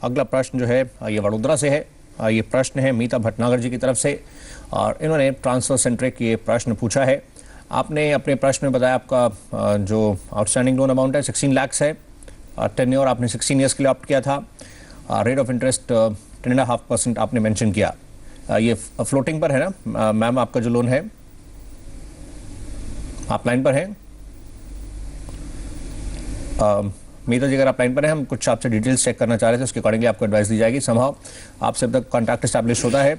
अगला प्रश्न जो है ये वडोदरा से है। ये प्रश्न है मीता भटनागर जी की तरफ से और इन्होंने ट्रांसफर सेंट्रिक ये प्रश्न पूछा है। आपने अपने प्रश्न में बताया आपका जो आउटस्टैंडिंग लोन अमाउंट है 16 लाख है। टेन्योर आपने 16 ईयर्स के लिए ऑप्ट किया था। रेट ऑफ इंटरेस्ट 10.5% आपने मेंशन किया। ये फ्लोटिंग पर है ना मैम? आपका जो लोन है, आप लाइन पर हैं? मीता जी, अगर आप लाइन पर हैं, हम कुछ आपसे डिटेल्स चेक करना चाह रहे थे, उसके अकॉर्डिंगली आपको एडवाइस दी जाएगी। समहाउ आपसे अब तक कॉन्टैक्ट एस्टैब्लिश होता है।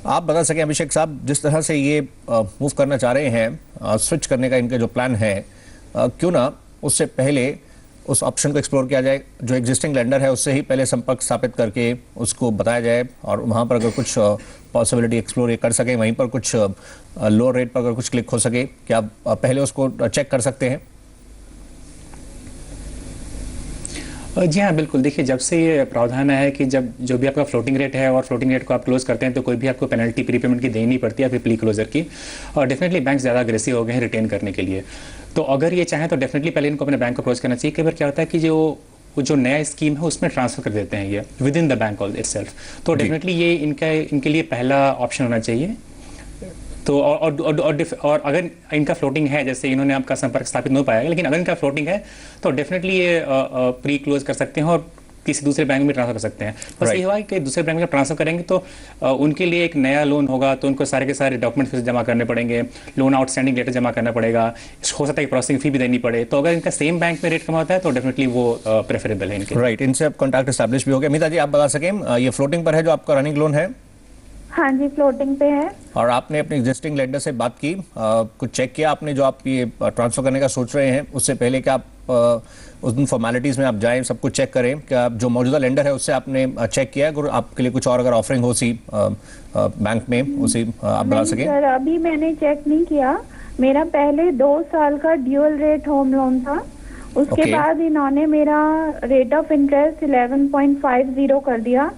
आप बता सकें अभिषेक साहब, जिस तरह से ये मूव करना चाह रहे हैं, स्विच करने का इनका जो प्लान है, क्यों ना उससे पहले उस ऑप्शन को एक्सप्लोर किया जाए, जो एग्जिस्टिंग लेंडर है उससे ही पहले संपर्क स्थापित करके उसको बताया जाए और वहाँ पर अगर कुछ पॉसिबिलिटी एक्सप्लोर ये कर सकें, वहीं पर कुछ लो रेट पर अगर कुछ क्लिक हो सके, क्या आप पहले उसको चेक कर सकते हैं? जी हाँ, बिल्कुल। देखिए, जब से ये प्रावधान है कि जब जो भी आपका फ्लोटिंग रेट है और फ्लोटिंग रेट को आप क्लोज करते हैं तो कोई भी आपको पेनल्टी प्रीपेमेंट की देनी नहीं पड़ती है, फिर प्री क्लोजर की। और डेफिनेटली बैंक ज़्यादा अग्रेसिव हो गए हैं रिटेन करने के लिए। तो अगर ये चाहें तो डेफिनेटली पहले इनको अपने बैंक को अप्रोच करना चाहिए। कई बार क्या होता है कि जो नया स्कीम है उसमें ट्रांसफर कर देते हैं ये with in the bank itself. तो डेफिनेटली ये इनके लिए पहला ऑप्शन होना चाहिए। तो और अगर इनका फ्लोटिंग है, जैसे इन्होंने आपका संपर्क स्थापित नहीं पाया, लेकिन अगर इनका फ्लोटिंग है तो डेफिनेटली ये प्री क्लोज कर सकते हैं और किसी दूसरे बैंक में ट्रांसफर कर सकते हैं। बस ये हुआ कि दूसरे बैंक में ट्रांसफर करेंगे तो उनके लिए एक नया लोन होगा, तो उनको सारे के सारे डॉक्यूमेंट्स जमा करने पड़ेंगे, लोन आउटस्टैंडिंग लेटर जमा करना पड़ेगा, हो सकता है कि प्रोसेसिंग फी भी देनी पड़े। तो अगर इनका सेम बैंक में रेट कम होता है तो डेफिनेटली वो प्रेफरेबल है इनके। राइट, इनसे अब कॉन्टैक्ट एस्टैब्लिश भी हो गया। मीता जी, आप बता सकें, ये फ्लोटिंग पर है जो आपका रनिंग लोन है? हाँ जी, फ्लोटिंग पे है। और आपने अपने एग्जिस्टिंग लेंडर से बात की, कुछ चेक किया आपने जो आप ये ट्रांसफर करने का सोच रहे हैं, उससे पहले कि आप उस दिन फॉर्मेलिटीज में आप जाएं, सब कुछ चेक करें, क्या जो मौजूदा लेंडर है उससे आपने चेक किया है? आपके लिए कुछ और अगर ऑफरिंग हो सी बैंक में, उसी आप बता सकें। सर, अभी मैंने चेक नहीं किया। मेरा पहले 2 साल का ड्यूअल रेट होम लोन था। उसके बाद इन्होंने मेरा रेट ऑफ इंटरेस्ट 11.50 कर दिया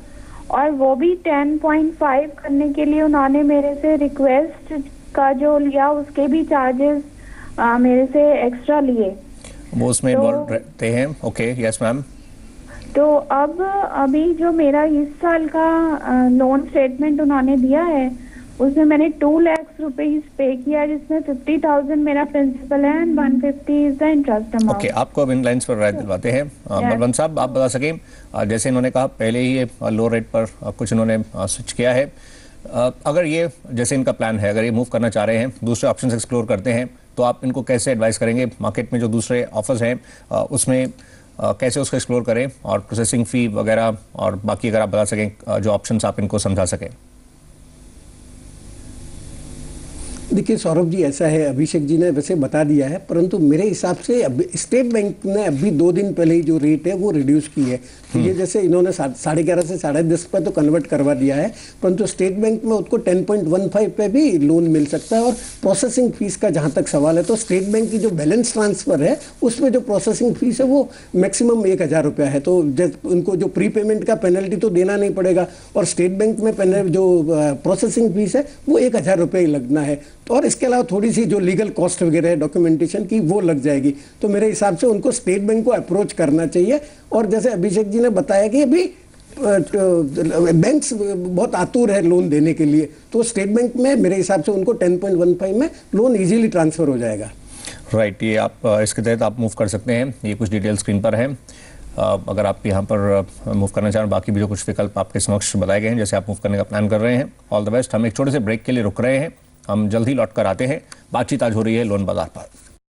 और वो भी 10.5 करने के लिए उन्होंने मेरे से रिक्वेस्ट का जो लिया उसके भी चार्जेस मेरे से एक्स्ट्रा लिए। वो उसमें इन्वॉल्व रहते हैं। Okay, yes ma'am. तो अब अभी जो मेरा इस साल का लोन स्टेटमेंट उन्होंने दिया है उसमें मैंने 2 लाख रुपीज पे किया, जिसमें 50,000 मेरा प्रिंसिपल है and 150 is the interest amount. Okay, आपको अब इन लाइंस पर राय दिलवाते हैं। बलवंत साहब, आप बता सकें, जैसे इन्होंने कहा पहले ही ये लो रेट पर कुछ इन्होंने स्विच किया है, अगर ये जैसे इनका प्लान है, अगर ये मूव करना चाह रहे हैं, दूसरे ऑप्शन एक्सप्लोर करते हैं, तो आप इनको कैसे एडवाइस करेंगे? मार्केट में जो दूसरे ऑफर्स हैं उसमें कैसे उसको एक्सप्लोर करें और प्रोसेसिंग फ़ी वगैरह और बाकी अगर आप बता सकें जो ऑप्शंस आप इनको समझा सकें। देखिए सौरभ जी, ऐसा है, अभिषेक जी ने वैसे बता दिया है, परंतु मेरे हिसाब से स्टेट बैंक ने अभी 2 दिन पहले ही जो रेट है वो रिड्यूस की है। तो ये जैसे इन्होंने 11.5 से 10.5 पर तो कन्वर्ट करवा दिया है, परंतु स्टेट बैंक में उसको 10.15 पे भी लोन मिल सकता है। और प्रोसेसिंग फीस का जहाँ तक सवाल है तो स्टेट बैंक की जो बैलेंस ट्रांसफर है उसमें जो प्रोसेसिंग फीस है वो मैक्सिमम 1,000 रुपया है। तो उनको जो प्री पेमेंट का पेनल्टी तो देना नहीं पड़ेगा और स्टेट बैंक में जो प्रोसेसिंग फीस है वो 1,000 रुपये ही लगना है। और इसके अलावा थोड़ी सी जो लीगल कॉस्ट वगैरह है डॉक्यूमेंटेशन की वो लग जाएगी। तो मेरे हिसाब से उनको स्टेट बैंक को अप्रोच करना चाहिए। और जैसे अभिषेक जी ने बताया कि अभी बैंक्स बहुत आतुर है लोन देने के लिए, तो स्टेट बैंक में मेरे हिसाब से उनको 10.15 में लोन इजीली ट्रांसफर हो जाएगा। राइट, ये आप इसके तहत आप मूव कर सकते हैं। ये कुछ डिटेल स्क्रीन पर है। अगर आप यहाँ पर मूव करना चाहें, बाकी भी जो कुछ विकल्प आपके समक्ष बताए गए हैं जैसे आप मूव करने का प्लान कर रहे हैं, ऑल द बेस्ट। हम एक छोटे से ब्रेक के लिए रुक रहे हैं, हम जल्द ही लौट कर आते हैं। बातचीत आज हो रही है लोन बाजार पर।